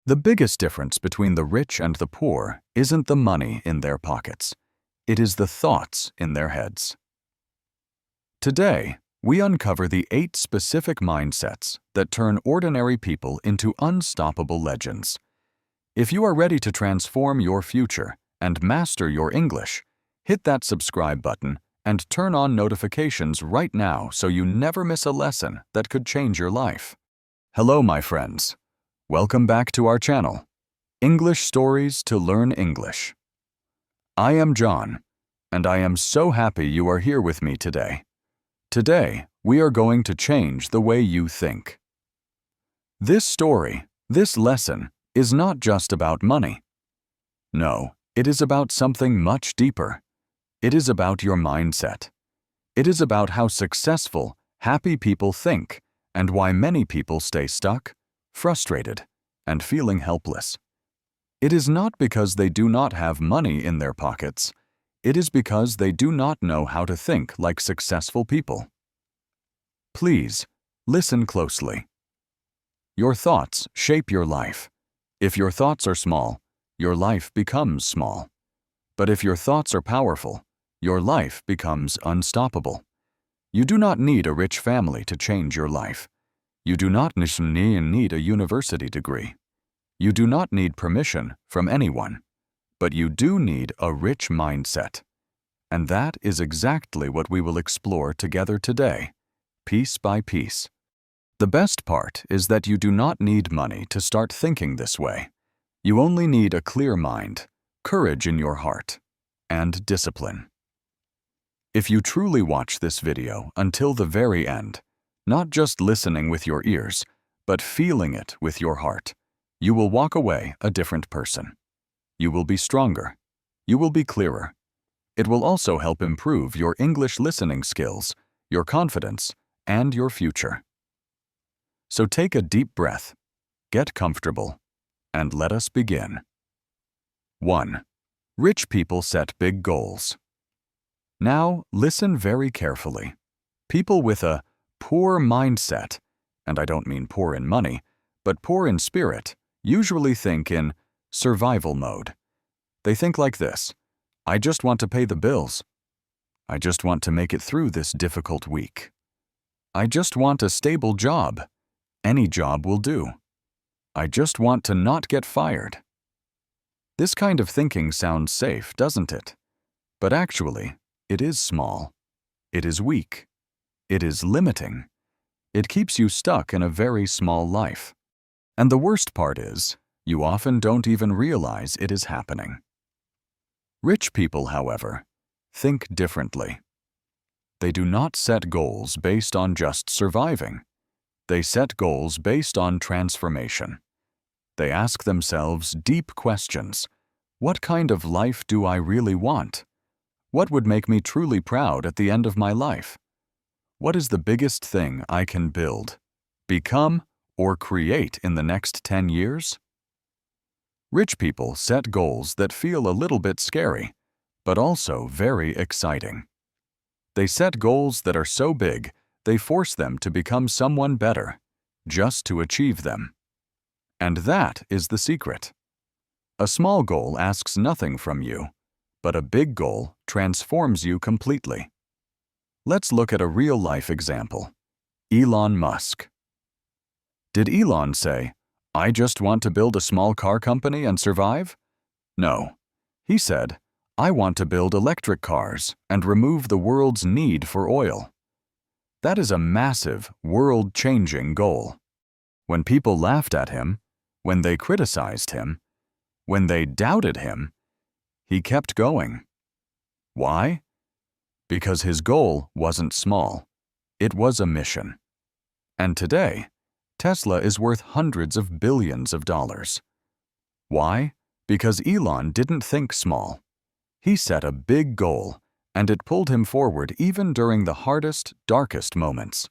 The biggest difference between the rich and the poor isn't the money in their pockets. It is the thoughts in their heads. Today, we uncover the 8 specific mindsets that turn ordinary people into unstoppable legends. If you are ready to transform your future and master your English, hit that subscribe button and turn on notifications right now so you never miss a lesson that could change your life. Hello, my friends. Welcome back to our channel, English Stories to Learn English. I am John, and I am so happy you are here with me today. Today, we are going to change the way you think. This story, this lesson, is not just about money. No, it is about something much deeper. It is about your mindset. It is about how successful, happy people think and why many people stay stuck, frustrated, and feeling helpless. It is not because they do not have money in their pockets. It is because they do not know how to think like successful people. Please, listen closely. Your thoughts shape your life. If your thoughts are small, your life becomes small. But if your thoughts are powerful, your life becomes unstoppable. You do not need a rich family to change your life. You do not need a university degree. You do not need permission from anyone. But you do need a rich mindset. And that is exactly what we will explore together today, piece by piece. The best part is that you do not need money to start thinking this way. You only need a clear mind, courage in your heart, and discipline. If you truly watch this video until the very end, not just listening with your ears, but feeling it with your heart, you will walk away a different person. You will be stronger. You will be clearer. It will also help improve your English listening skills, your confidence, and your future. So take a deep breath, get comfortable, and let us begin. 1. Rich people set big goals. Now, listen very carefully. People with a poor mindset, and I don't mean poor in money, but poor in spirit, usually think in survival mode. They think like this: I just want to pay the bills. I just want to make it through this difficult week. I just want a stable job. Any job will do. I just want to not get fired. This kind of thinking sounds safe, doesn't it? But actually, it is small. It is weak. It is limiting. It keeps you stuck in a very small life. And the worst part is, you often don't even realize it is happening. Rich people, however, think differently. They do not set goals based on just surviving. They set goals based on transformation. They ask themselves deep questions. What kind of life do I really want? What would make me truly proud at the end of my life? What is the biggest thing I can build, become, or create in the next 10 years? Rich people set goals that feel a little bit scary, but also very exciting. They set goals that are so big, they force them to become someone better, just to achieve them. And that is the secret. A small goal asks nothing from you, but a big goal transforms you completely. Let's look at a real-life example. Elon Musk. Did Elon say, I just want to build a small car company and survive? No. He said, I want to build electric cars and remove the world's need for oil. That is a massive, world-changing goal. When people laughed at him, when they criticized him, when they doubted him, he kept going. Why? Because his goal wasn't small. It was a mission. And today, Tesla is worth hundreds of billions of dollars. Why? Because Elon didn't think small. He set a big goal, and it pulled him forward even during the hardest, darkest moments.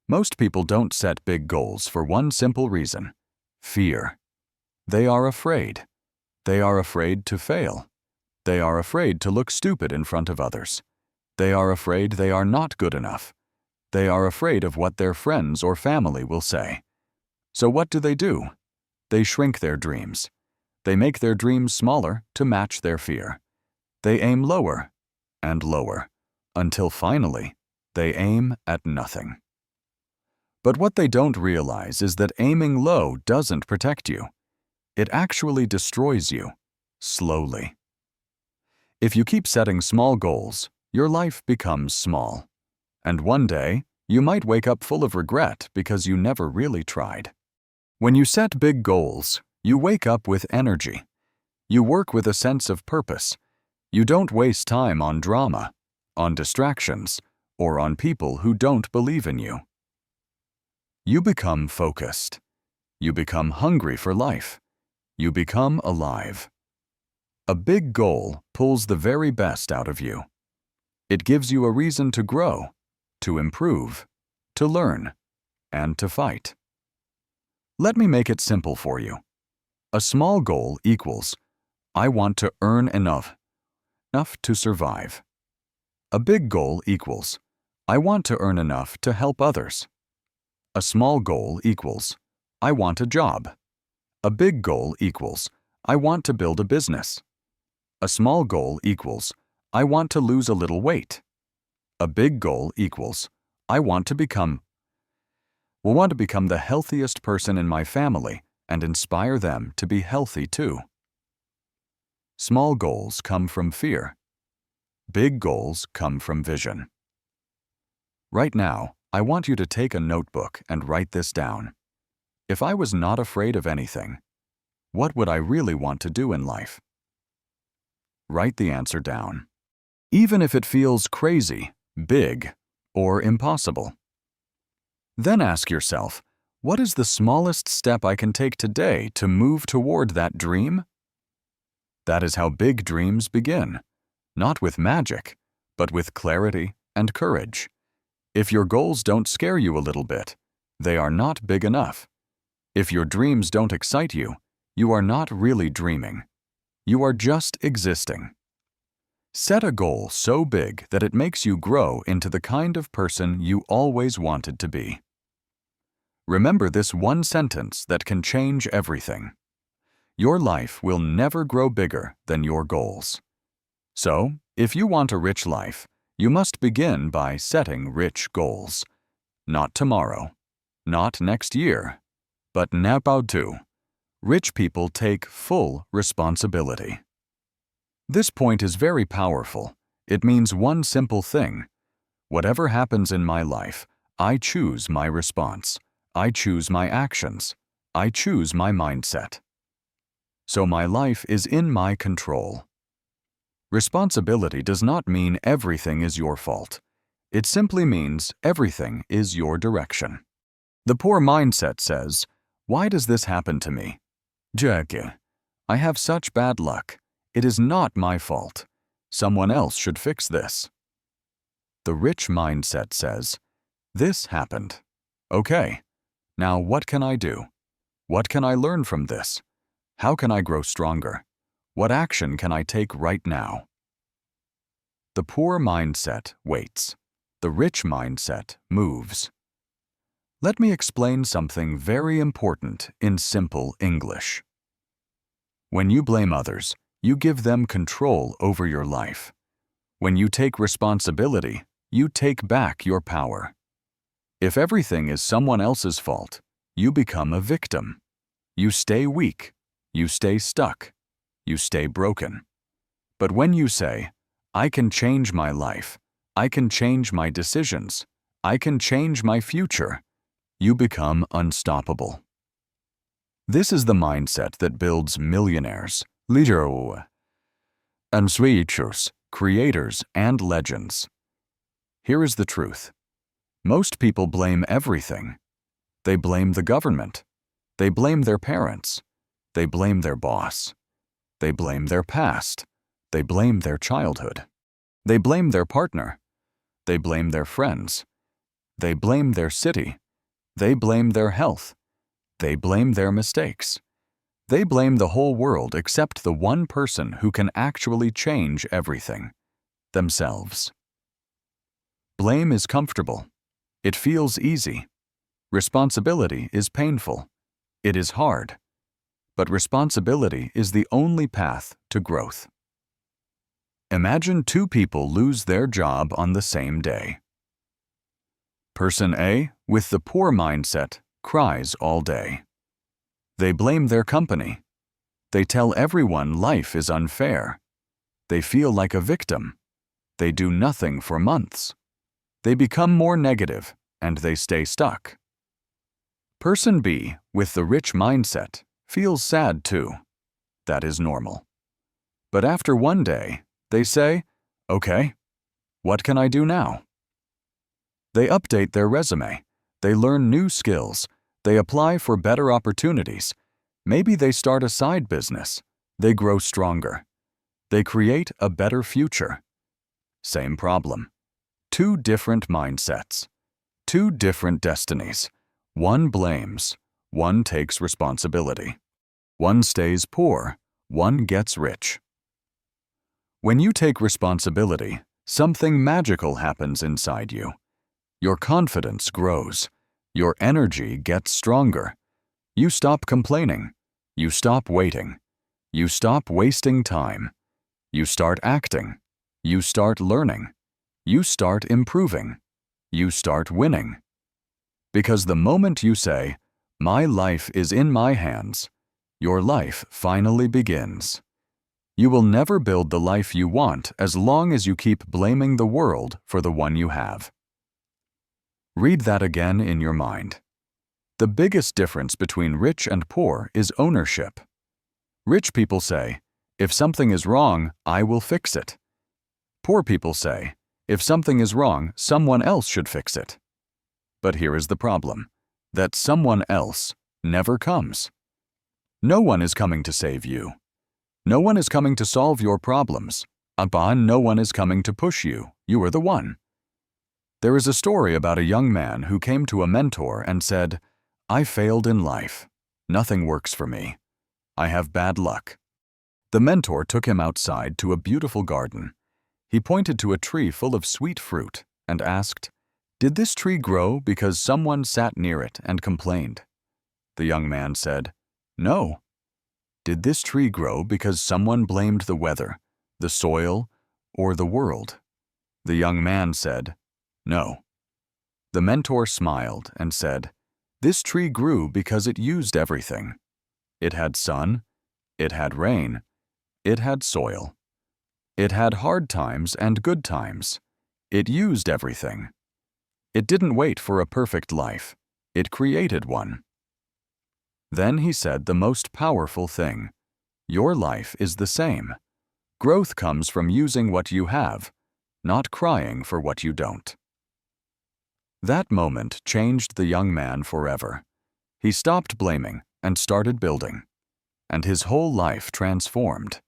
Most people don't set big goals for one simple reason: fear. They are afraid. They are afraid to fail. They are afraid to look stupid in front of others. They are afraid they are not good enough. They are afraid of what their friends or family will say. So what do? they shrink their dreams. They make their dreams smaller to match their fear. They aim lower and lower, until finally, they aim at nothing. But what they don't realize is that aiming low doesn't protect you. It actually destroys you, slowly. If you keep setting small goals, your life becomes small. And one day, you might wake up full of regret because you never really tried. When you set big goals, you wake up with energy. You work with a sense of purpose. You don't waste time on drama, on distractions, or on people who don't believe in you. You become focused. You become hungry for life. You become alive. A big goal pulls the very best out of you. It gives you a reason to grow, to improve, to learn, and to fight. Let me make it simple for you. A small goal equals, I want to earn enough to survive. A big goal equals, I want to earn enough to help others. A small goal equals, I want a job. A big goal equals, I want to build a business. A small goal equals, I want to lose a little weight. A big goal equals, I want to become the healthiest person in my family and inspire them to be healthy too. Small goals come from fear. Big goals come from vision. Right now, I want you to take a notebook and write this down. If I was not afraid of anything, what would I really want to do in life? Write the answer down, even if it feels crazy, big, or impossible. Then ask yourself, what is the smallest step I can take today to move toward that dream? That is how big dreams begin, not with magic, but with clarity and courage. If your goals don't scare you a little bit, they are not big enough. If your dreams don't excite you, you are not really dreaming. You are just existing. Set a goal so big that it makes you grow into the kind of person you always wanted to be. Remember this one sentence that can change everything. Your life will never grow bigger than your goals. So, if you want a rich life, you must begin by setting rich goals. Not tomorrow, not next year, but now too. Rich people take full responsibility. This point is very powerful. It means one simple thing. Whatever happens in my life, I choose my response. I choose my actions. I choose my mindset. So my life is in my control. Responsibility does not mean everything is your fault. It simply means everything is your direction. The poor mindset says, why does this happen to me? I have such bad luck. It is not my fault. Someone else should fix this. The rich mindset says, this happened. Okay, now what can I do? What can I learn from this? How can I grow stronger? What action can I take right now? The poor mindset waits. The rich mindset moves. Let me explain something very important in simple English. When you blame others, you give them control over your life. When you take responsibility, you take back your power. If everything is someone else's fault, you become a victim. You stay weak. You stay stuck. You stay broken. But when you say, I can change my life, I can change my decisions, I can change my future, you become unstoppable. This is the mindset that builds millionaires, leaders, and switchers, creators, and legends. Here is the truth. Most people blame everything. They blame the government. They blame their parents. They blame their boss. They blame their past. They blame their childhood. They blame their partner. They blame their friends. They blame their city. They blame their health. They blame their mistakes. They blame the whole world except the one person who can actually change everything, themselves. Blame is comfortable. It feels easy. Responsibility is painful. It is hard. but responsibility is the only path to growth. Imagine two people lose their job on the same day. Person A, with the poor mindset, cries all day. They blame their company. They tell everyone life is unfair. They feel like a victim. They do nothing for months. They become more negative, and they stay stuck. Person B, with the rich mindset, feels sad too. That is normal. But after one day, they say, "Okay, what can I do now?" They update their resume. They learn new skills. They apply for better opportunities. Maybe they start a side business. They grow stronger. They create a better future. Same problem. Two different mindsets. Two different destinies. One blames. One takes responsibility. One stays poor. One gets rich. When you take responsibility, something magical happens inside you. Your confidence grows. Your energy gets stronger. You stop complaining. You stop waiting. You stop wasting time. You start acting. You start learning. You start improving. You start winning. Because the moment you say, "My life is in my hands," your life finally begins. You will never build the life you want as long as you keep blaming the world for the one you have. Read that again in your mind. The biggest difference between rich and poor is ownership. Rich people say, "If something is wrong, I will fix it." Poor people say, "If something is wrong, someone else should fix it." But here is the problem, that someone else never comes. No one is coming to save you. No one is coming to solve your problems. No one is coming to push you. You are the one. There is a story about a young man who came to a mentor and said, "I failed in life. Nothing works for me. I have bad luck." The mentor took him outside to a beautiful garden. He pointed to a tree full of sweet fruit and asked, "Did this tree grow because someone sat near it and complained?" The young man said, "No." "Did this tree grow because someone blamed the weather, the soil, or the world?" The young man said, "No." The mentor smiled and said, "This tree grew because it used everything. It had sun, it had rain, it had soil. It had hard times and good times. It used everything. It didn't wait for a perfect life. It created one." Then he said the most powerful thing. Your life is the same. Growth comes from using what you have, not crying for what you don't. That moment changed the young man forever. He stopped blaming and started building, and his whole life transformed.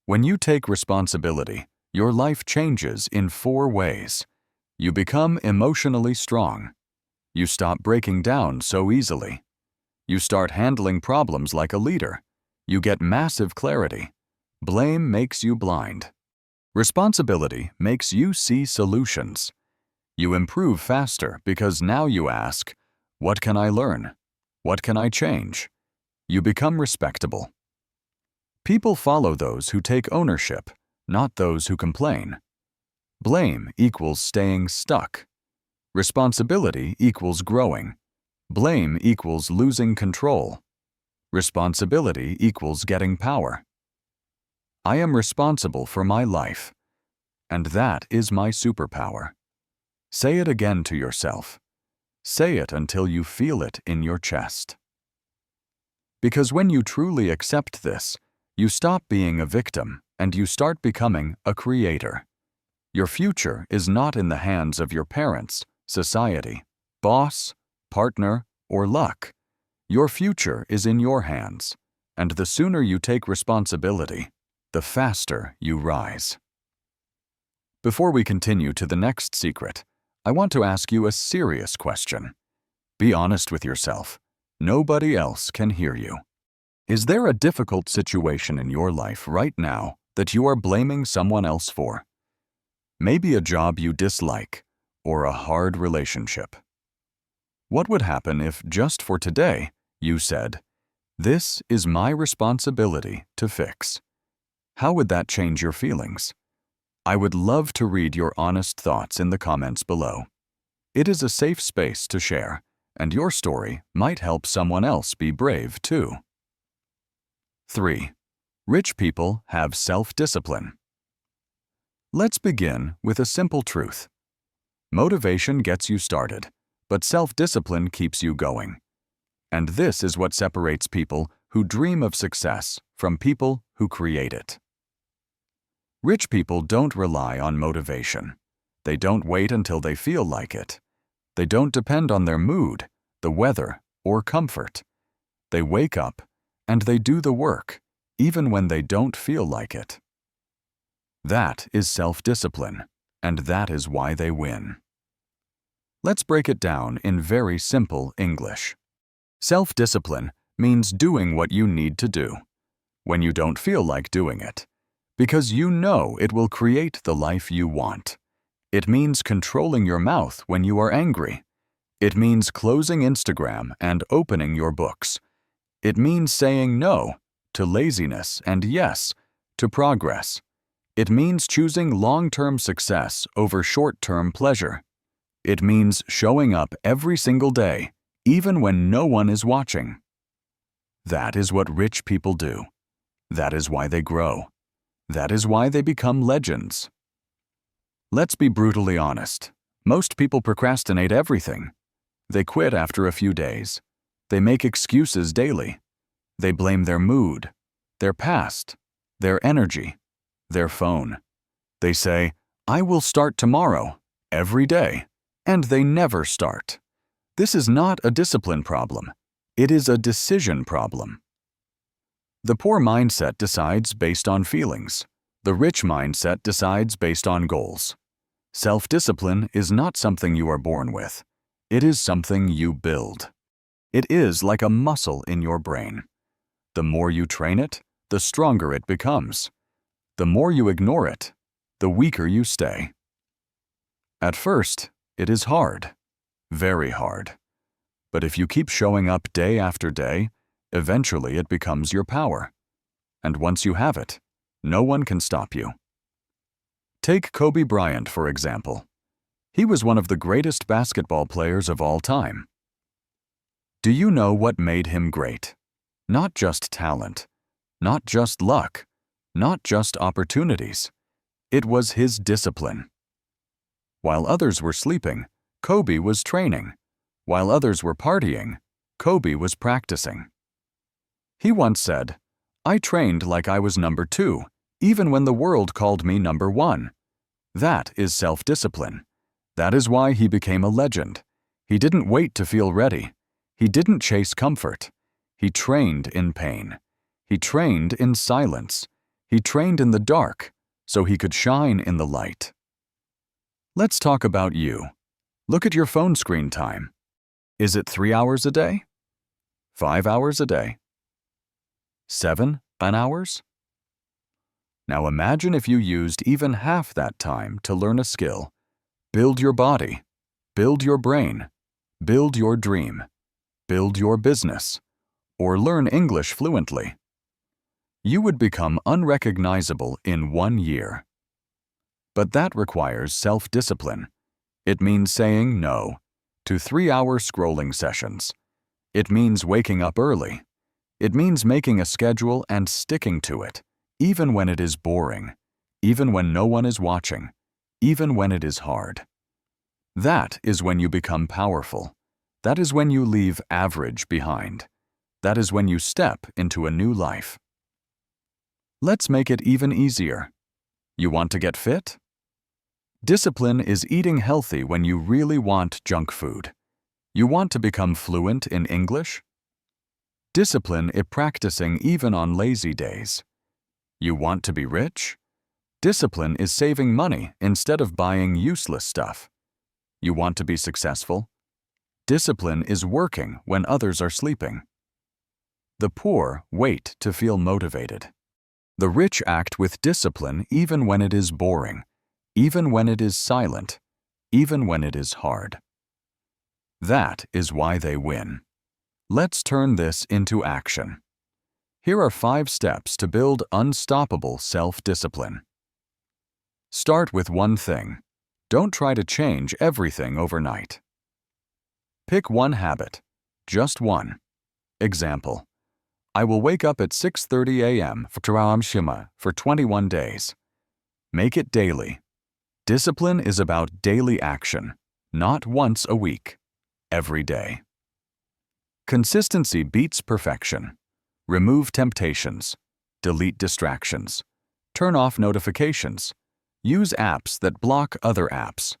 When you take responsibility, your life changes in 4 ways. You become emotionally strong. You stop breaking down so easily. You start handling problems like a leader. You get massive clarity. Blame makes you blind. Responsibility makes you see solutions. You improve faster because now you ask, "What can I learn? What can I change?" You become respectable. People follow those who take ownership, not those who complain. Blame equals staying stuck. Responsibility equals growing. Blame equals losing control. Responsibility equals getting power. I am responsible for my life, and that is my superpower. Say it again to yourself. Say it until you feel it in your chest. Because when you truly accept this, you stop being a victim and you start becoming a creator. Your future is not in the hands of your parents, society, boss, partner, or luck. Your future is in your hands, and the sooner you take responsibility, the faster you rise. Before we continue to the next secret, I want to ask you a serious question. Be honest with yourself. Nobody else can hear you. Is there a difficult situation in your life right now that you are blaming someone else for? Maybe a job you dislike, or a hard relationship. What would happen if, just for today, you said, This is my responsibility to fix. How would that change your feelings? I would love to read your honest thoughts in the comments below. It is a safe space to share, and your story might help someone else be brave too. 3. Rich people have self-discipline. Let's begin with a simple truth. Motivation gets you started, but self-discipline keeps you going. And this is what separates people who dream of success from people who create it. Rich people don't rely on motivation. They don't wait until they feel like it. They don't depend on their mood, the weather, or comfort. They wake up and they do the work, even when they don't feel like it. That is self-discipline, and that is why they win. Let's break it down in very simple English. Self-discipline means doing what you need to do, when you don't feel like doing it, because you know it will create the life you want. It means controlling your mouth when you are angry. It means closing Instagram and opening your books. It means saying no to laziness and yes to progress. It means choosing long-term success over short-term pleasure. It means showing up every single day, even when no one is watching. That is what rich people do. That is why they grow. That is why they become legends. Let's be brutally honest. Most people procrastinate everything. They quit after a few days. They make excuses daily. They blame their mood, their past, their energy, their phone. They say, "I will start tomorrow," every day, and they never start. This is not a discipline problem. It is a decision problem. The poor mindset decides based on feelings. The rich mindset decides based on goals. Self-discipline is not something you are born with. It is something you build. It is like a muscle in your brain. The more you train it, the stronger it becomes. The more you ignore it, the weaker you stay. At first, it is hard, very hard. But if you keep showing up day after day, eventually it becomes your power. And once you have it, no one can stop you. Take Kobe Bryant, for example. He was one of the greatest basketball players of all time. Do you know what made him great? Not just talent, not just luck, not just opportunities. It was his discipline. While others were sleeping, Kobe was training. While others were partying, Kobe was practicing. He once said, "I trained like I was number 2, even when the world called me number 1. That is self-discipline. That is why he became a legend. He didn't wait to feel ready. He didn't chase comfort. He trained in pain. He trained in silence. He trained in the dark so he could shine in the light. Let's talk about you. Look at your phone screen time. Is it 3 hours a day? 5 hours a day? 7 hours? Now imagine if you used even half that time to learn a skill, build your body, build your brain, build your dream, build your business, or learn English fluently. You would become unrecognizable in 1 year. But that requires self-discipline. It means saying no to 3-hour scrolling sessions. It means waking up early. It means making a schedule and sticking to it, even when it is boring, even when no one is watching, even when it is hard. That is when you become powerful. That is when you leave average behind. That is when you step into a new life. Let's make it even easier. You want to get fit? Discipline is eating healthy when you really want junk food. You want to become fluent in English? Discipline is practicing even on lazy days. You want to be rich? Discipline is saving money instead of buying useless stuff. You want to be successful? Discipline is working when others are sleeping. The poor wait to feel motivated. The rich act with discipline even when it is boring, even when it is silent, even when it is hard. That is why they win. Let's turn this into action. Here are 5 steps to build unstoppable self-discipline. Start with one thing. Don't try to change everything overnight. Pick one habit, just one. Example: I will wake up at 6:30 a.m. for 21 days. Make it daily. Discipline is about daily action, not once a week, every day. Consistency beats perfection. Remove temptations. Delete distractions. Turn off notifications. Use apps that block other apps.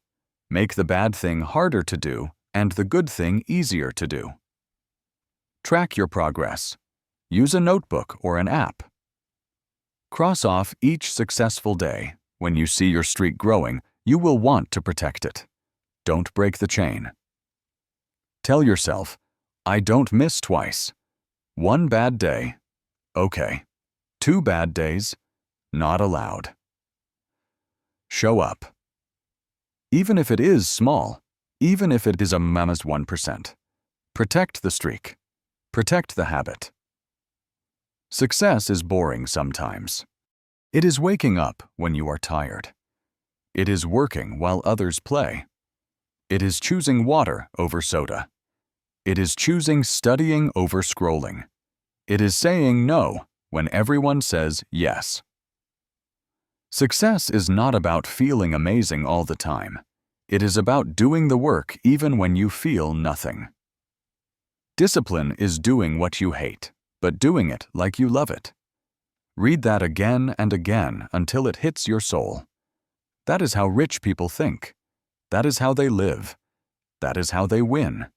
Make the bad thing harder to do and the good thing easier to do. Track your progress. Use a notebook or an app. Cross off each successful day. When you see your streak growing, you will want to protect it. Don't break the chain. Tell yourself, I don't miss twice. 1 bad day, okay. 2 bad days, not allowed. Show up. Even if it is small, even if it is a mama's 1%. Protect the streak. Protect the habit. Success is boring sometimes. It is waking up when you are tired. It is working while others play. It is choosing water over soda. It is choosing studying over scrolling. It is saying no when everyone says yes. Success is not about feeling amazing all the time. It is about doing the work even when you feel nothing. Discipline is doing what you hate, but doing it like you love it. Read that again and again until it hits your soul. That is how rich people think. That is how they live. That is how they win.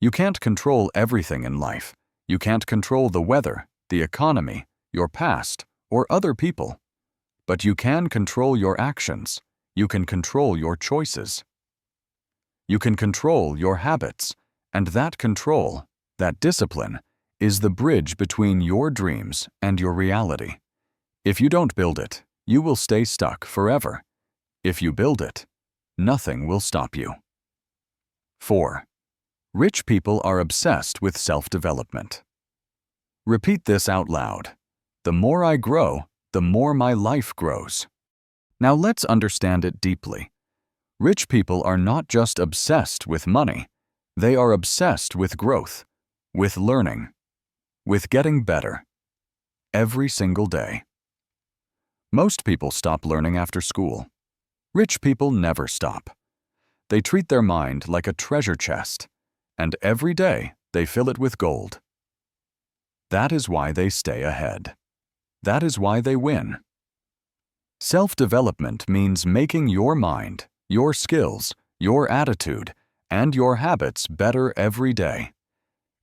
You can't control everything in life. You can't control the weather, the economy, your past, or other people. But you can control your actions. You can control your choices. You can control your habits, and that control, that discipline, is the bridge between your dreams and your reality. If you don't build it, you will stay stuck forever. If you build it, nothing will stop you. 4. Rich people are obsessed with self-development. Repeat this out loud. The more I grow, the more my life grows. Now let's understand it deeply. Rich people are not just obsessed with money. They are obsessed with growth, with learning, with getting better, every single day. Most people stop learning after school. Rich people never stop. They treat their mind like a treasure chest, and every day they fill it with gold. That is why they stay ahead. That is why they win. Self-development means making your mind, your skills, your attitude, and your habits better every day.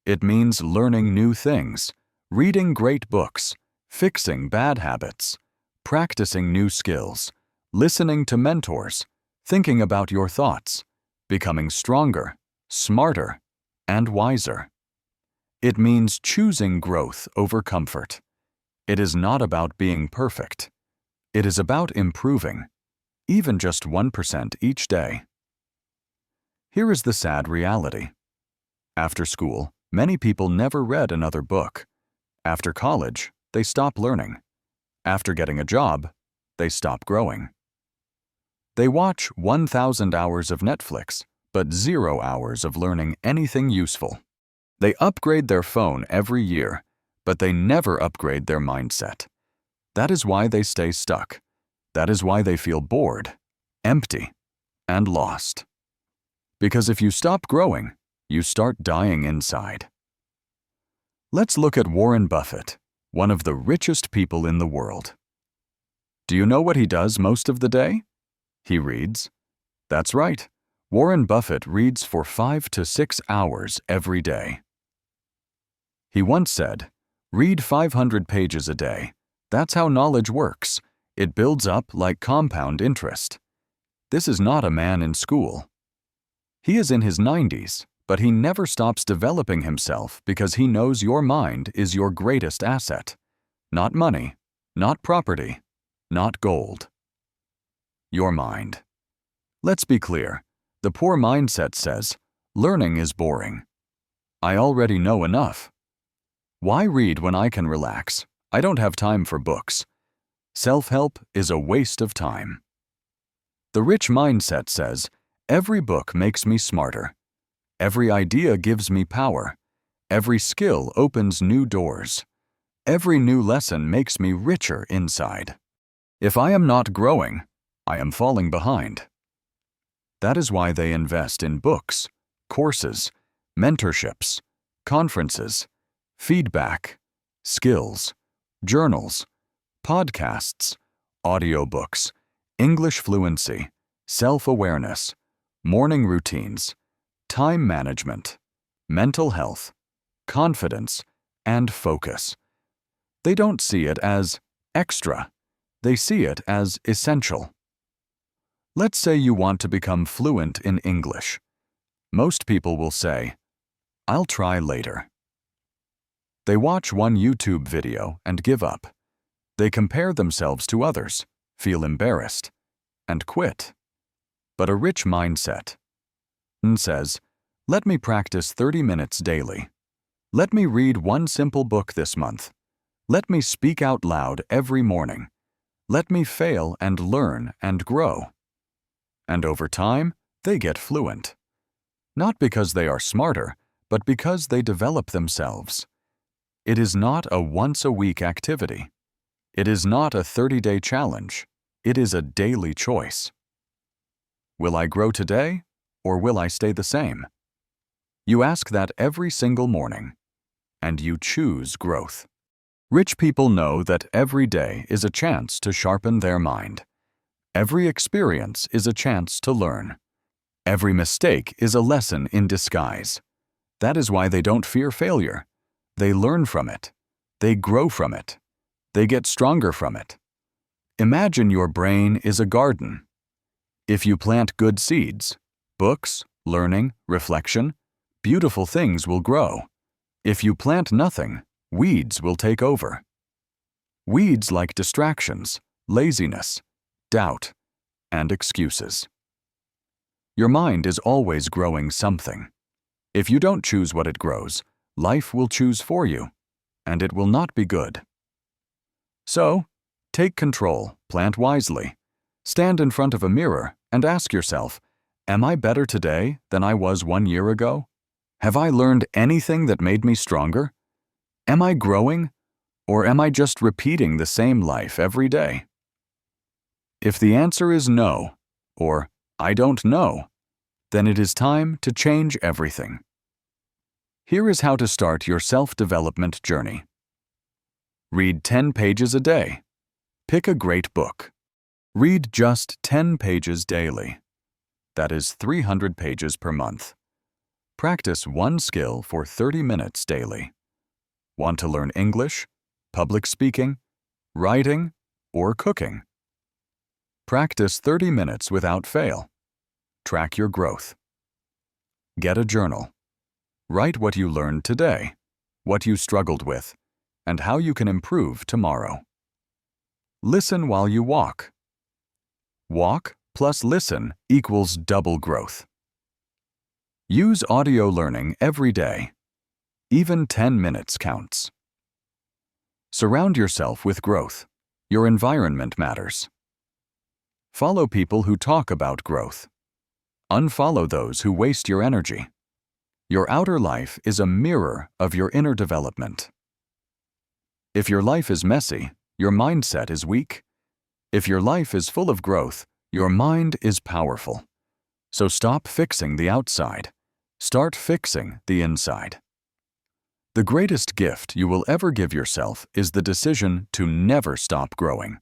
It means learning new things, reading great books, fixing bad habits, practicing new skills, listening to mentors, thinking about your thoughts, becoming stronger, smarter, and wiser. It means choosing growth over comfort. It is not about being perfect. It is about improving, even just 1% each day. Here is the sad reality. After school, many people never read another book. After college, they stop learning. After getting a job, they stop growing. They watch 1,000 hours of Netflix, but 0 hours of learning anything useful. They upgrade their phone every year, but they never upgrade their mindset. That is why they stay stuck. That is why they feel bored, empty, and lost. Because if you stop growing, you start dying inside. Let's look at Warren Buffett, one of the richest people in the world. Do you know what he does most of the day? He reads. That's right. Warren Buffett reads for 5 to 6 hours every day. He once said, "Read 500 pages a day. That's how knowledge works. It builds up like compound interest." This is not a man in school. He is in his 90s, but he never stops developing himself because he knows your mind is your greatest asset. Not money, not property, not gold. Your mind. Let's be clear. The poor mindset says, learning is boring. I already know enough. Why read when I can relax? I don't have time for books. Self-help is a waste of time. The rich mindset says, every book makes me smarter. Every idea gives me power. Every skill opens new doors. Every new lesson makes me richer inside. If I am not growing, I am falling behind. That is why they invest in books, courses, mentorships, conferences, feedback, skills, journals, podcasts, audiobooks, English fluency, self-awareness, morning routines, time management, mental health, confidence, and focus. They don't see it as extra. They see it as essential. Let's say you want to become fluent in English. Most people will say, "I'll try later." They watch one YouTube video and give up. They compare themselves to others, feel embarrassed, and quit. But a rich mindset says, let me practice 30 minutes daily. Let me read one simple book this month. Let me speak out loud every morning. Let me fail and learn and grow. And over time, they get fluent. Not because they are smarter, but because they develop themselves. It is not a once-a-week activity. It is not a 30-day challenge. It is a daily choice. Will I grow today, or will I stay the same? You ask that every single morning, and you choose growth. Rich people know that every day is a chance to sharpen their mind. Every experience is a chance to learn. Every mistake is a lesson in disguise. That is why they don't fear failure. They learn from it. They grow from it. They get stronger from it. Imagine your brain is a garden. If you plant good seeds, books, learning, reflection, beautiful things will grow. If you plant nothing, weeds will take over. Weeds like distractions, laziness, doubt, and excuses. Your mind is always growing something. If you don't choose what it grows, life will choose for you, and it will not be good. So, take control, plant wisely. Stand in front of a mirror and ask yourself, am I better today than I was 1 year ago? Have I learned anything that made me stronger? Am I growing, or am I just repeating the same life every day? If the answer is no, or I don't know, then it is time to change everything. Here is how to start your self-development journey. Read 10 pages a day. Pick a great book. Read just 10 pages daily. That is 300 pages per month. Practice one skill for 30 minutes daily. Want to learn English, public speaking, writing, or cooking? Practice 30 minutes without fail. Track your growth. Get a journal. Write what you learned today, what you struggled with, and how you can improve tomorrow. Listen while you walk. Walk plus listen equals double growth. Use audio learning every day. Even 10 minutes counts. Surround yourself with growth. Your environment matters. Follow people who talk about growth. Unfollow those who waste your energy. Your outer life is a mirror of your inner development. If your life is messy, your mindset is weak. If your life is full of growth, your mind is powerful. So stop fixing the outside. Start fixing the inside. The greatest gift you will ever give yourself is the decision to never stop growing,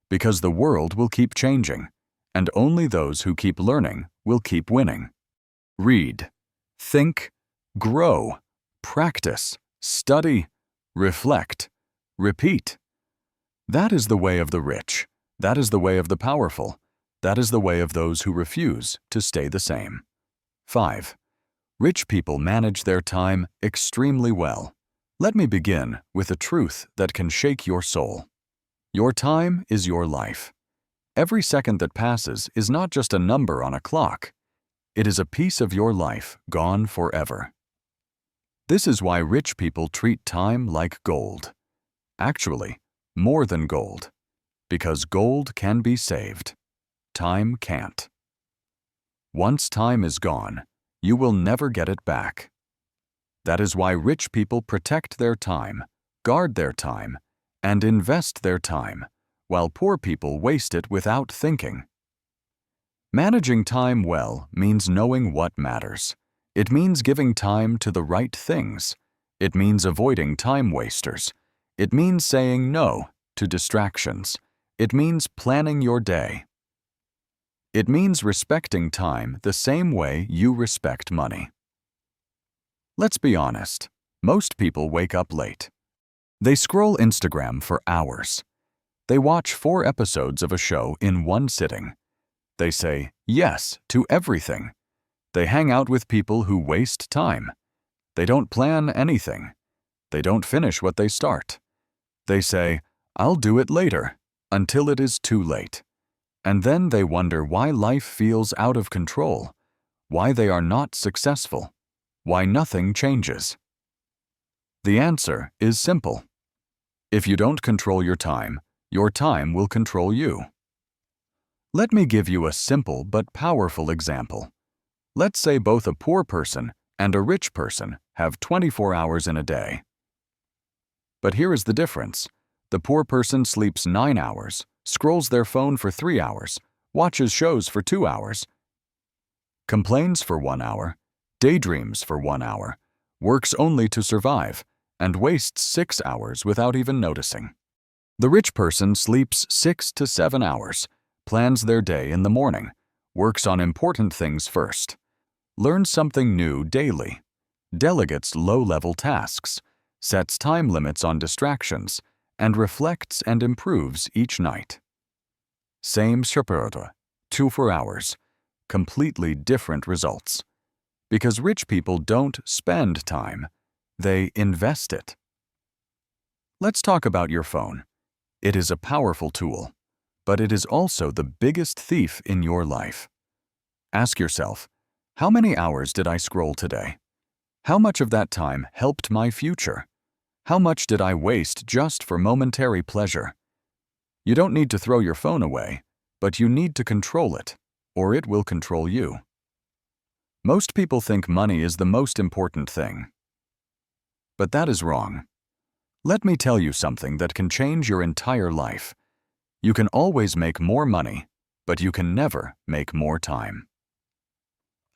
because the world will keep changing, and only those who keep learning will keep winning. Read, think, grow, practice, study, reflect, repeat. That is the way of the rich. That is the way of the powerful. That is the way of those who refuse to stay the same. 5. Rich people manage their time extremely well. Let me begin with a truth that can shake your soul. Your time is your life. Every second that passes is not just a number on a clock. It is a piece of your life gone forever. This is why rich people treat time like gold. Actually, more than gold. Because gold can be saved. Time can't. Once time is gone, you will never get it back. That is why rich people protect their time, guard their time, and invest their time, while poor people waste it without thinking. Managing time well means knowing what matters. It means giving time to the right things. It means avoiding time wasters. It means saying no to distractions. It means planning your day. It means respecting time the same way you respect money. Let's be honest, most people wake up late. They scroll Instagram for hours. They watch 4 episodes of a show in one sitting. They say yes to everything. They hang out with people who waste time. They don't plan anything. They don't finish what they start. They say, "I'll do it later," until it is too late. And then they wonder why life feels out of control, why they are not successful, why nothing changes. The answer is simple. If you don't control your time will control you. Let me give you a simple but powerful example. Let's say both a poor person and a rich person have 24 hours in a day. But here is the difference. The poor person sleeps 9 hours, scrolls their phone for 3 hours, watches shows for 2 hours, complains for 1 hour, daydreams for 1 hour, works only to survive, and wastes 6 hours without even noticing. The rich person sleeps 6 to 7 hours, plans their day in the morning, works on important things first, learns something new daily, delegates low-level tasks, sets time limits on distractions, and reflects and improves each night. Same Schaperta, 2 hours, completely different results. Because rich people don't spend time, they invest it. Let's talk about your phone. It is a powerful tool, but it is also the biggest thief in your life. Ask yourself, how many hours did I scroll today? How much of that time helped my future? How much did I waste just for momentary pleasure? You don't need to throw your phone away, but you need to control it, or it will control you. Most people think money is the most important thing. But that is wrong. Let me tell you something that can change your entire life. You can always make more money, but you can never make more time.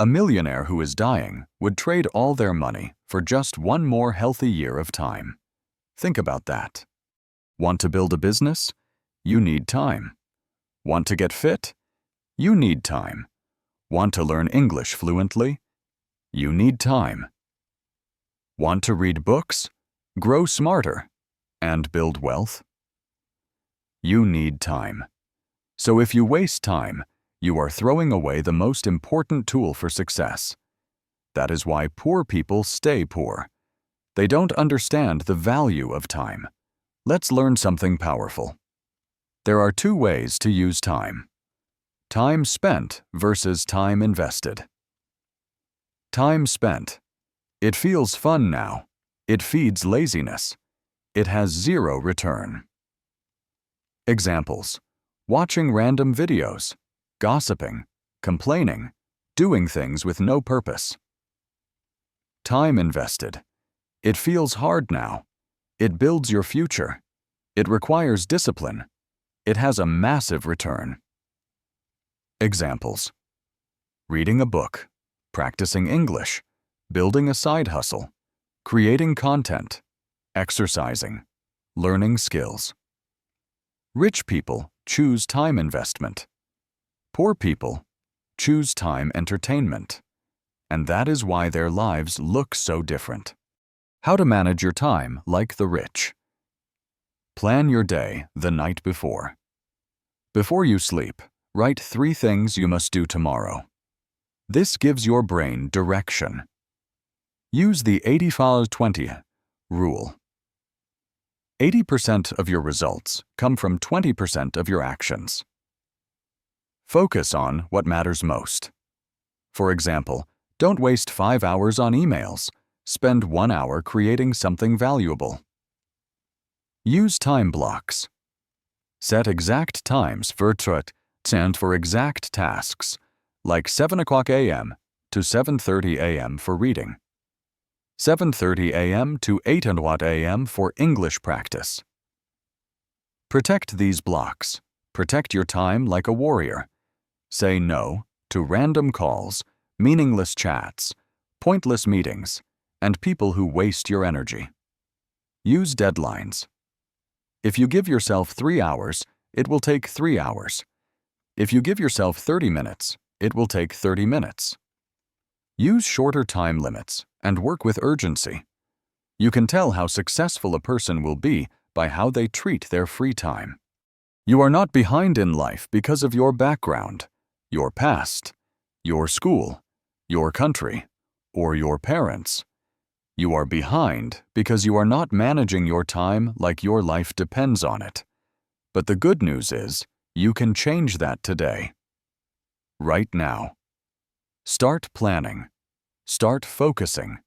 A millionaire who is dying would trade all their money for just 1 more healthy year of time. Think about that. Want to build a business? You need time. Want to get fit? You need time. Want to learn English fluently? You need time. Want to read books, grow smarter, and build wealth? You need time. So if you waste time, you are throwing away the most important tool for success. That is why poor people stay poor. They don't understand the value of time. Let's learn something powerful. There are 2 ways to use time. Time spent versus time invested. Time spent. It feels fun now. It feeds laziness. It has 0 return. Examples: watching random videos, gossiping, complaining, doing things with no purpose. Time invested. It feels hard now. It builds your future. It requires discipline. It has a massive return. Examples: reading a book, practicing English, building a side hustle, creating content, exercising, learning skills. Rich people choose time investment. Poor people choose time entertainment. And that is why their lives look so different. How to manage your time like the rich. Plan your day the night before. Before you sleep, write 3 things you must do tomorrow. This gives your brain direction. Use the 85-20 rule. 80% of your results come from 20% of your actions. Focus on what matters most. For example, don't waste 5 hours on emails. Spend 1 hour creating something valuable. Use time blocks. Set exact times for exact tasks, like 7 o'clock a.m. to 7:30 a.m. for reading, 7:30 a.m. to 8 a.m. for English practice. Protect these blocks. Protect your time like a warrior. Say no to random calls, meaningless chats, pointless meetings, and people who waste your energy. Use deadlines. If you give yourself 3 hours, it will take 3 hours. If you give yourself 30 minutes, it will take 30 minutes. Use shorter time limits and work with urgency. You can tell how successful a person will be by how they treat their free time. You are not behind in life because of your background, your past, your school, your country, or your parents. You are behind because you are not managing your time like your life depends on it. But the good news is, you can change that today. Right now. Start planning. Start focusing.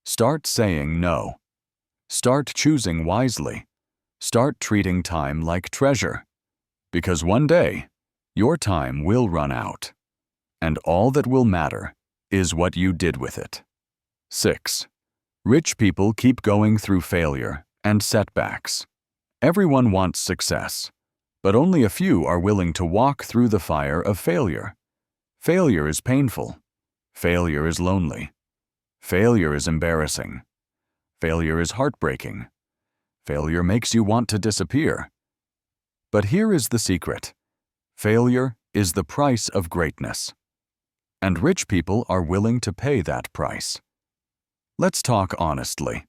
Start saying no. Start choosing wisely. Start treating time like treasure. Because one day, your time will run out. And all that will matter is what you did with it. 6. Rich people keep going through failure and setbacks. Everyone wants success, but only a few are willing to walk through the fire of failure. Failure is painful. Failure is lonely. Failure is embarrassing. Failure is heartbreaking. Failure makes you want to disappear. But here is the secret. Failure is the price of greatness. And rich people are willing to pay that price. Let's talk honestly.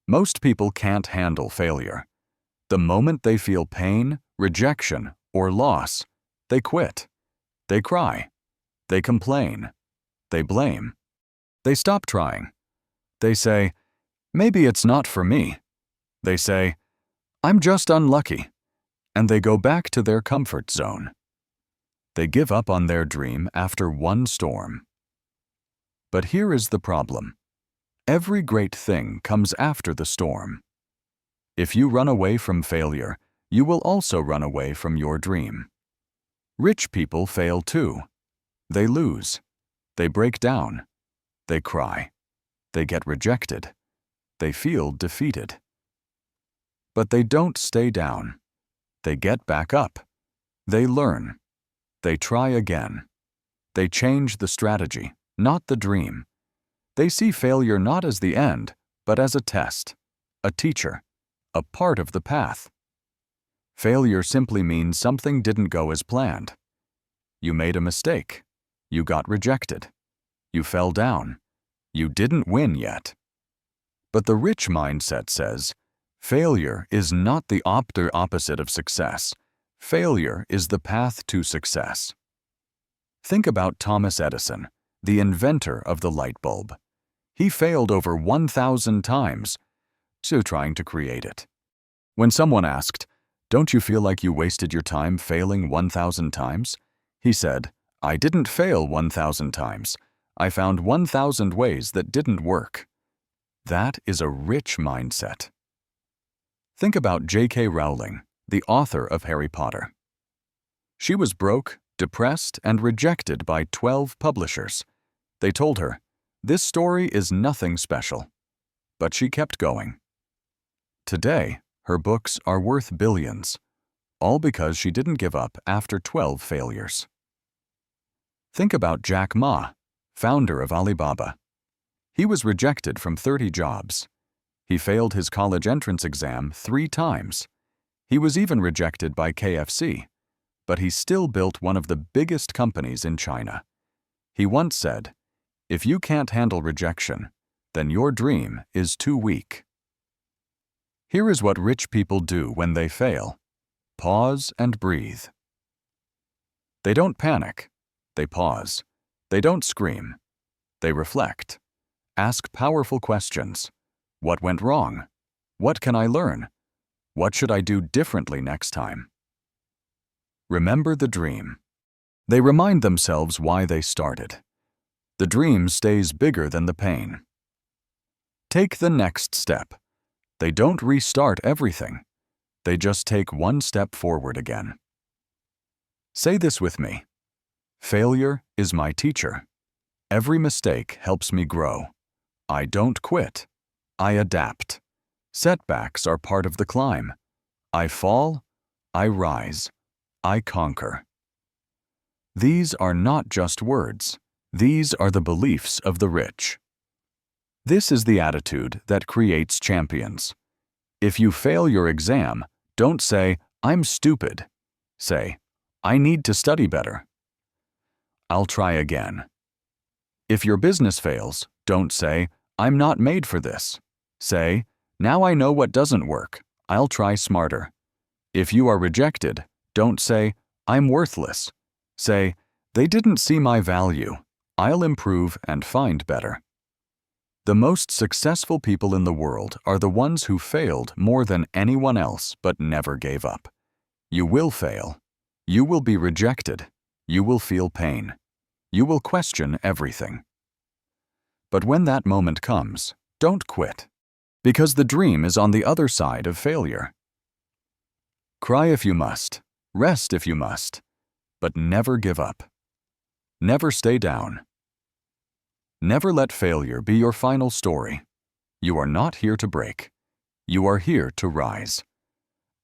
Most people can't handle failure. The moment they feel pain, rejection, or loss, they quit. They cry. They complain. They blame. They stop trying. They say, maybe it's not for me. They say, I'm just unlucky. And they go back to their comfort zone. They give up on their dream after one storm. But here is the problem. Every great thing comes after the storm. If you run away from failure, you will also run away from your dream. Rich people fail too. They lose. They break down. They cry. They get rejected. They feel defeated. But they don't stay down. They get back up. They learn. They try again. They change the strategy, not the dream. They see failure not as the end, but as a test, a teacher, a part of the path. Failure simply means something didn't go as planned. You made a mistake. You got rejected. You fell down. You didn't win yet. But the rich mindset says, failure is not the opposite of success. Failure is the path to success. Think about Thomas Edison, the inventor of the light bulb. He failed over 1,000 times trying to create it. When someone asked, "Don't you feel like you wasted your time failing 1,000 times?" he said, "I didn't fail 1,000 times. I found 1,000 ways that didn't work." That is a rich mindset. Think about J.K. Rowling, the author of Harry Potter. She was broke, depressed, and rejected by 12 publishers. They told her, "This story is nothing special." But she kept going. Today, her books are worth billions, all because she didn't give up after 12 failures. Think about Jack Ma, founder of Alibaba. He was rejected from 30 jobs. He failed his college entrance exam 3 times. He was even rejected by KFC, but he still built one of the biggest companies in China. He once said, "If you can't handle rejection, then your dream is too weak." Here is what rich people do when they fail. Pause and breathe. They don't panic. They pause. They don't scream. They reflect. Ask powerful questions. What went wrong? What can I learn? What should I do differently next time? Remember the dream. They remind themselves why they started. The dream stays bigger than the pain. Take the next step. They don't restart everything. They just take one step forward again. Say this with me. Failure is my teacher. Every mistake helps me grow. I don't quit. I adapt. Setbacks are part of the climb. I fall. I rise. I conquer. These are not just words. These are the beliefs of the rich. This is the attitude that creates champions. If you fail your exam, don't say, "I'm stupid." Say, "I need to study better." I'll try again. If your business fails, don't say, "I'm not made for this." Say, "Now I know what doesn't work. I'll try smarter." If you are rejected, don't say, "I'm worthless." Say, "They didn't see my value. I'll improve and find better." The most successful people in the world are the ones who failed more than anyone else but never gave up. You will fail. You will be rejected. You will feel pain. You will question everything. But when that moment comes, don't quit, because the dream is on the other side of failure. Cry if you must, rest if you must, but never give up. Never stay down. Never let failure be your final story. You are not here to break. You are here to rise.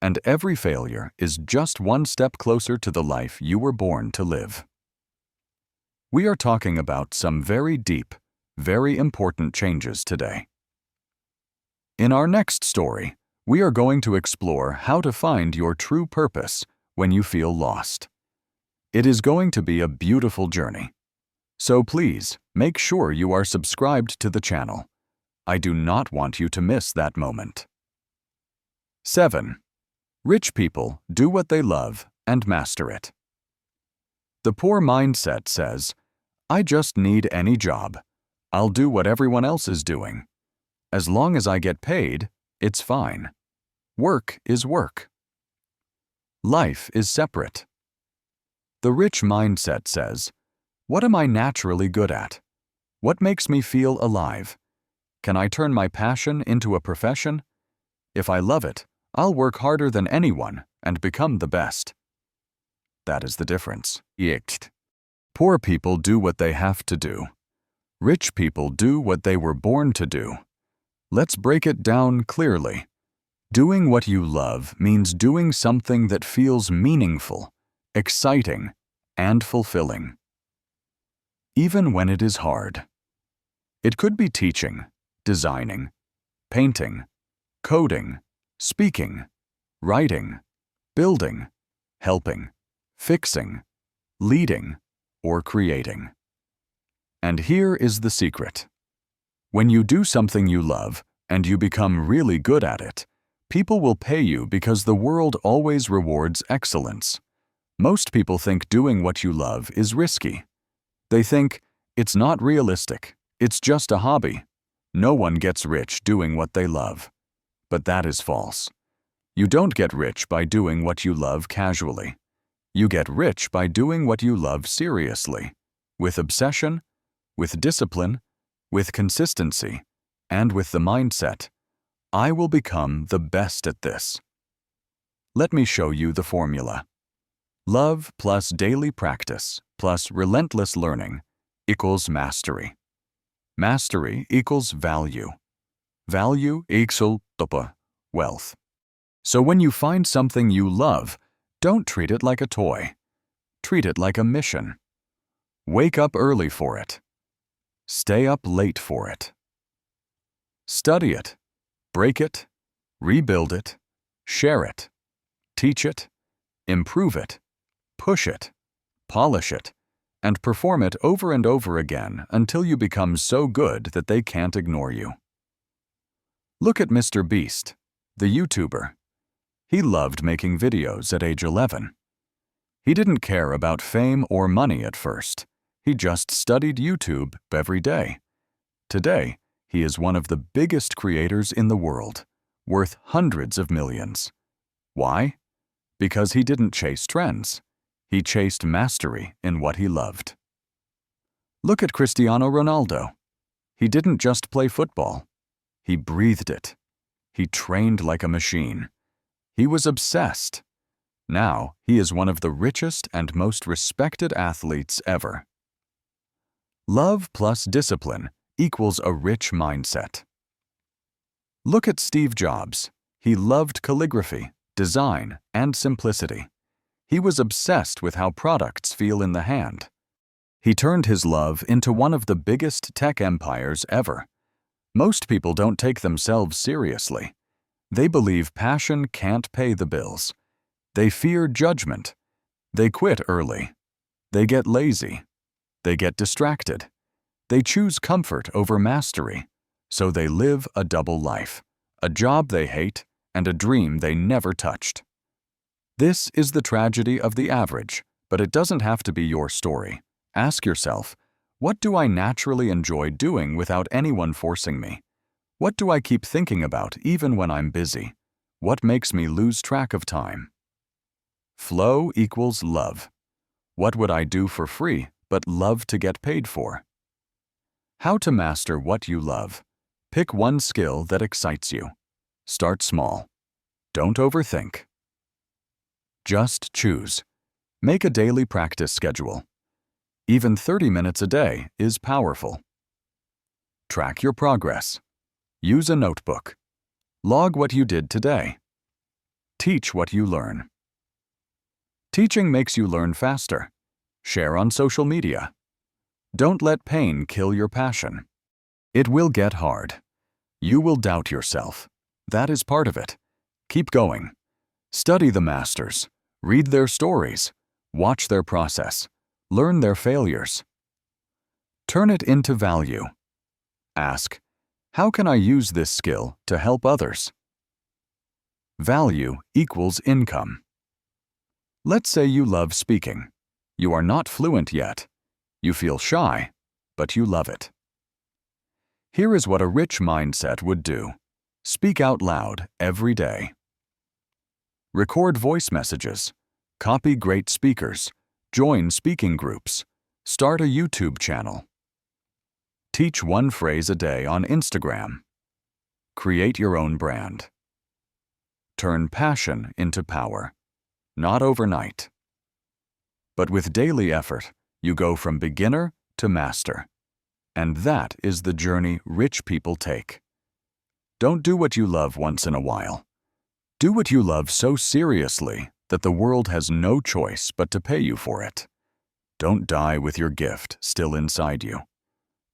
And every failure is just one step closer to the life you were born to live. We are talking about some very deep, very important changes today. In our next story, we are going to explore how to find your true purpose when you feel lost. It is going to be a beautiful journey. So please, make sure you are subscribed to the channel. I do not want you to miss that moment. 7. Rich people do what they love and master it. The poor mindset says, "I just need any job. I'll do what everyone else is doing. As long as I get paid, it's fine. Work is work." Life is separate. The rich mindset says, "What am I naturally good at? What makes me feel alive? Can I turn my passion into a profession? If I love it, I'll work harder than anyone and become the best." That is the difference. Poor people do what they have to do. Rich people do what they were born to do. Let's break it down clearly. Doing what you love means doing something that feels meaningful, exciting, and fulfilling. Even when it is hard. It could be teaching, designing, painting, coding, speaking, writing, building, helping, fixing, leading, or creating. And here is the secret. When you do something you love and you become really good at it, people will pay you because the world always rewards excellence. Most people think doing what you love is risky. They think, "It's not realistic. It's just a hobby. No one gets rich doing what they love." But that is false. You don't get rich by doing what you love casually. You get rich by doing what you love seriously, with obsession, with discipline, with consistency, and with the mindset, "I will become the best at this." Let me show you the formula. Love plus daily practice plus relentless learning equals mastery. Mastery equals value. Value equals wealth. So when you find something you love, don't treat it like a toy. Treat it like a mission. Wake up early for it. Stay up late for it. Study it. Break it. Rebuild it. Share it. Teach it. Improve it. Push it. Polish it. And perform it over and over again until you become so good that they can't ignore you. Look at Mr. Beast, the YouTuber. He loved making videos at age 11. He didn't care about fame or money at first. He just studied YouTube every day. Today, he is one of the biggest creators in the world, worth hundreds of millions. Why? Because he didn't chase trends. He chased mastery in what he loved. Look at Cristiano Ronaldo. He didn't just play football. He breathed it. He trained like a machine. He was obsessed. Now, he is one of the richest and most respected athletes ever. Love plus discipline equals a rich mindset. Look at Steve Jobs. He loved calligraphy, design, and simplicity. He was obsessed with how products feel in the hand. He turned his love into one of the biggest tech empires ever. Most people don't take themselves seriously. They believe passion can't pay the bills. They fear judgment. They quit early. They get lazy. They get distracted. They choose comfort over mastery. So they live a double life, a job they hate and a dream they never touched. This is the tragedy of the average, but it doesn't have to be your story. Ask yourself, what do I naturally enjoy doing without anyone forcing me? What do I keep thinking about even when I'm busy? What makes me lose track of time? Flow equals love. What would I do for free but love to get paid for? How to master what you love. Pick one skill that excites you. Start small. Don't overthink. Just choose. Make a daily practice schedule. Even 30 minutes a day is powerful. Track your progress. Use a notebook. Log what you did today. Teach what you learn. Teaching makes you learn faster. Share on social media. Don't let pain kill your passion. It will get hard. You will doubt yourself. That is part of it. Keep going. Study the masters. Read their stories. Watch their process. Learn their failures. Turn it into value. Ask, how can I use this skill to help others? Value equals income. Let's say you love speaking. You are not fluent yet. You feel shy, but you love it. Here is what a rich mindset would do. Speak out loud every day. Record voice messages. Copy great speakers. Join speaking groups. Start a YouTube channel. Teach one phrase a day on Instagram. Create your own brand. Turn passion into power. Not overnight. But with daily effort, you go from beginner to master. And that is the journey rich people take. Don't do what you love once in a while. Do what you love so seriously that the world has no choice but to pay you for it. Don't die with your gift still inside you.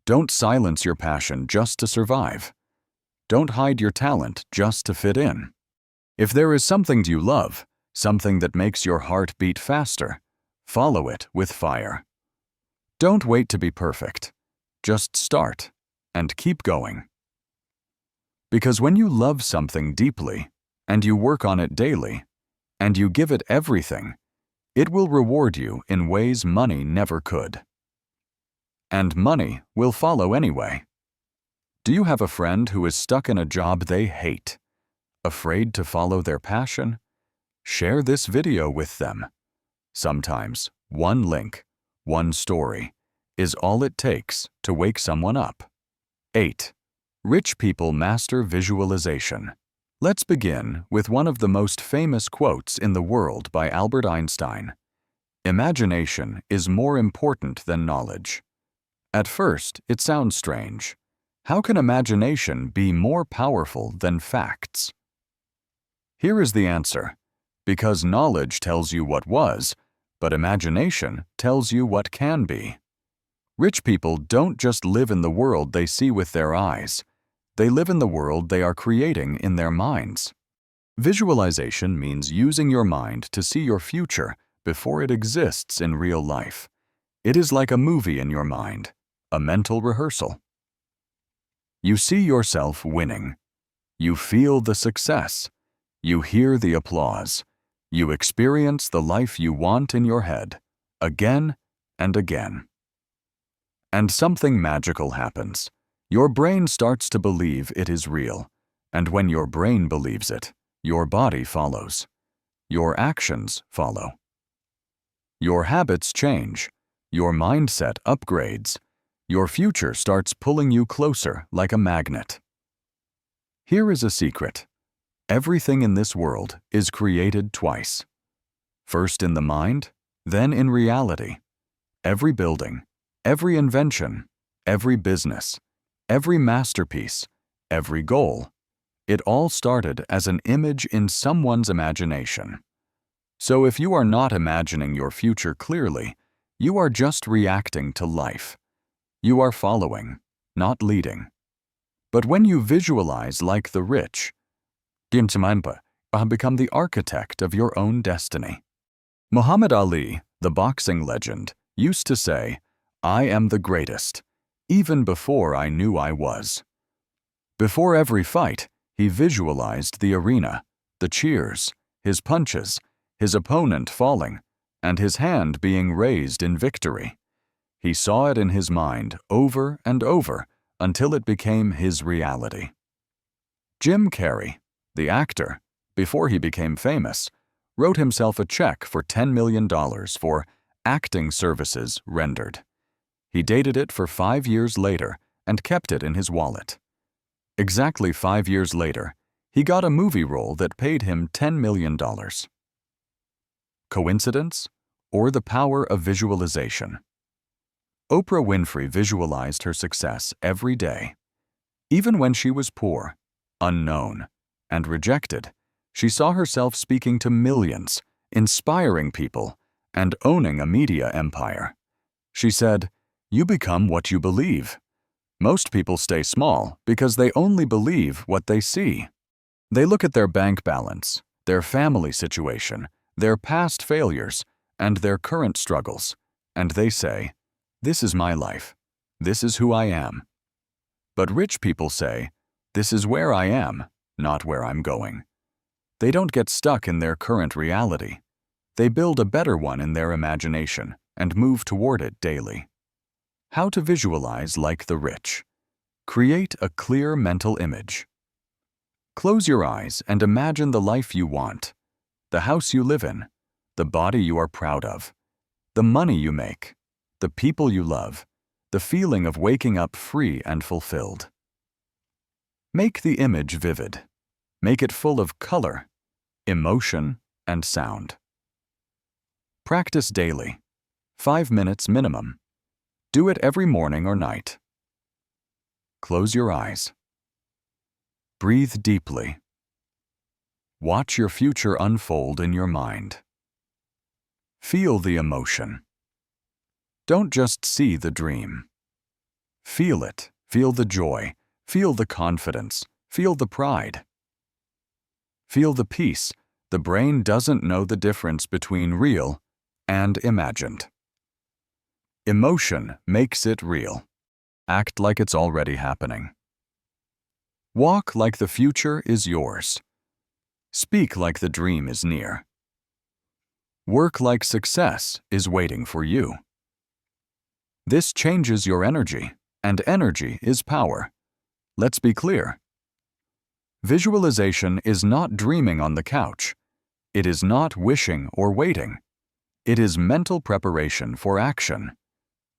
Don't silence your passion just to survive. Don't hide your talent just to fit in. If there is something you love, something that makes your heart beat faster, follow it with fire. Don't wait to be perfect. Just start and keep going. Because when you love something deeply, and you work on it daily, and you give it everything, it will reward you in ways money never could. And money will follow anyway. Do you have a friend who is stuck in a job they hate? Afraid to follow their passion? Share this video with them. Sometimes one link, one story, is all it takes to wake someone up. 8. Rich people master visualization. Let's begin with one of the most famous quotes in the world by Albert Einstein. Imagination is more important than knowledge. At first, it sounds strange. How can imagination be more powerful than facts? Here is the answer. Because knowledge tells you what was, but imagination tells you what can be. Rich people don't just live in the world they see with their eyes. They live in the world they are creating in their minds. Visualization means using your mind to see your future before it exists in real life. It is like a movie in your mind, a mental rehearsal. You see yourself winning. You feel the success. You hear the applause. You experience the life you want in your head, again and again. And something magical happens. Your brain starts to believe it is real, and when your brain believes it, your body follows. Your actions follow. Your habits change. Your mindset upgrades. Your future starts pulling you closer like a magnet. Here is a secret. Everything in this world is created twice. First in the mind, then in reality. Every building, every invention, every business, every masterpiece, every goal, it all started as an image in someone's imagination. So if you are not imagining your future clearly, you are just reacting to life. You are following, not leading. But when you visualize like the rich, you become the architect of your own destiny. Muhammad Ali, the boxing legend, used to say, "I am the greatest," even before I knew I was. Before every fight, he visualized the arena, the cheers, his punches, his opponent falling, and his hand being raised in victory. He saw it in his mind over and over until it became his reality. Jim Carrey, the actor, before he became famous, wrote himself a check for $10 million for acting services rendered. He dated it for 5 years later and kept it in his wallet. Exactly 5 years later, he got a movie role that paid him $10 million. Coincidence or the power of visualization? Oprah Winfrey visualized her success every day. Even when she was poor, unknown, and rejected, she saw herself speaking to millions, inspiring people, and owning a media empire. She said, "You become what you believe." Most people stay small because they only believe what they see. They look at their bank balance, their family situation, their past failures, and their current struggles, and they say, "This is my life. This is who I am." But rich people say, "This is where I am, not where I'm going." They don't get stuck in their current reality. They build a better one in their imagination and move toward it daily. How to visualize like the rich. Create a clear mental image. Close your eyes and imagine the life you want, the house you live in, the body you are proud of, the money you make, the people you love, the feeling of waking up free and fulfilled. Make the image vivid. Make it full of color, emotion, and sound. Practice daily. 5 minutes minimum. Do it every morning or night. Close your eyes. Breathe deeply. Watch your future unfold in your mind. Feel the emotion. Don't just see the dream. Feel it. Feel the joy. Feel the confidence. Feel the pride. Feel the peace. The brain doesn't know the difference between real and imagined. Emotion makes it real. Act like it's already happening. Walk like the future is yours. Speak like the dream is near. Work like success is waiting for you. This changes your energy, and energy is power. Let's be clear. Visualization is not dreaming on the couch. It is not wishing or waiting. It is mental preparation for action.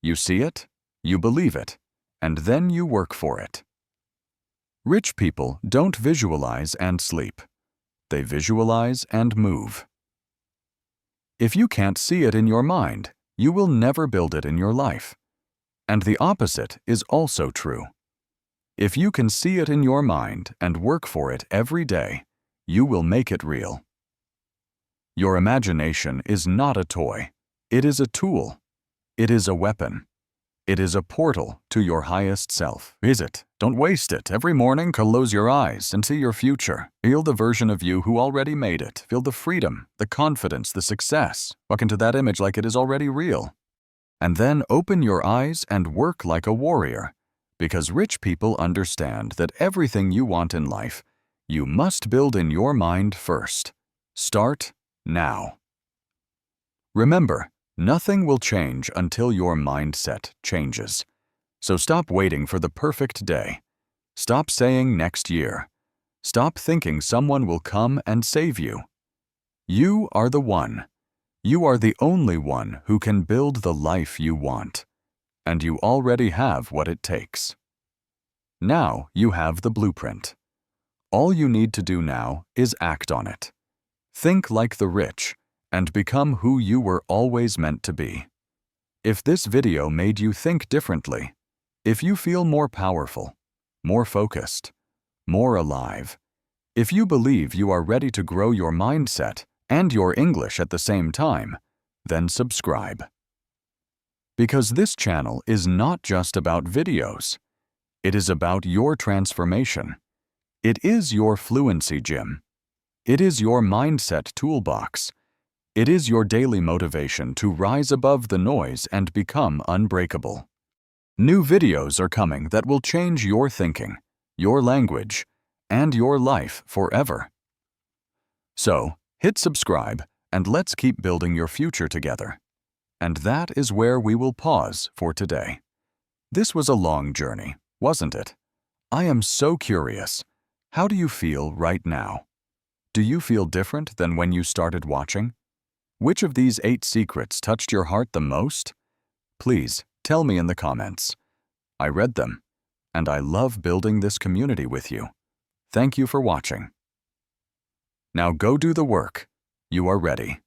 You see it, you believe it, and then you work for it. Rich people don't visualize and sleep. They visualize and move. If you can't see it in your mind, you will never build it in your life. And the opposite is also true. If you can see it in your mind and work for it every day, you will make it real. Your imagination is not a toy. It is a tool. It is a weapon. It is a portal to your highest self. Is it? Don't waste it. Every morning, close your eyes and see your future. Feel the version of you who already made it. Feel the freedom, the confidence, the success. Walk into that image like it is already real. And then open your eyes and work like a warrior. Because rich people understand that everything you want in life, you must build in your mind first. Start now. Remember, nothing will change until your mindset changes. So stop waiting for the perfect day. Stop saying next year. Stop thinking someone will come and save you. You are the one. You are the only one who can build the life you want. And you already have what it takes. Now you have the blueprint. All you need to do now is act on it. Think like the rich and become who you were always meant to be. If this video made you think differently, if you feel more powerful, more focused, more alive, if you believe you are ready to grow your mindset and your English at the same time, then subscribe. Because this channel is not just about videos. It is about your transformation. It is your fluency gym. It is your mindset toolbox. It is your daily motivation to rise above the noise and become unbreakable. New videos are coming that will change your thinking, your language, and your life forever. So, hit subscribe and let's keep building your future together. And that is where we will pause for today. This was a long journey, wasn't it? I am so curious. How do you feel right now? Do you feel different than when you started watching? Which of these 8 secrets touched your heart the most? Please tell me in the comments. I read them, and I love building this community with you. Thank you for watching. Now go do the work. You are ready.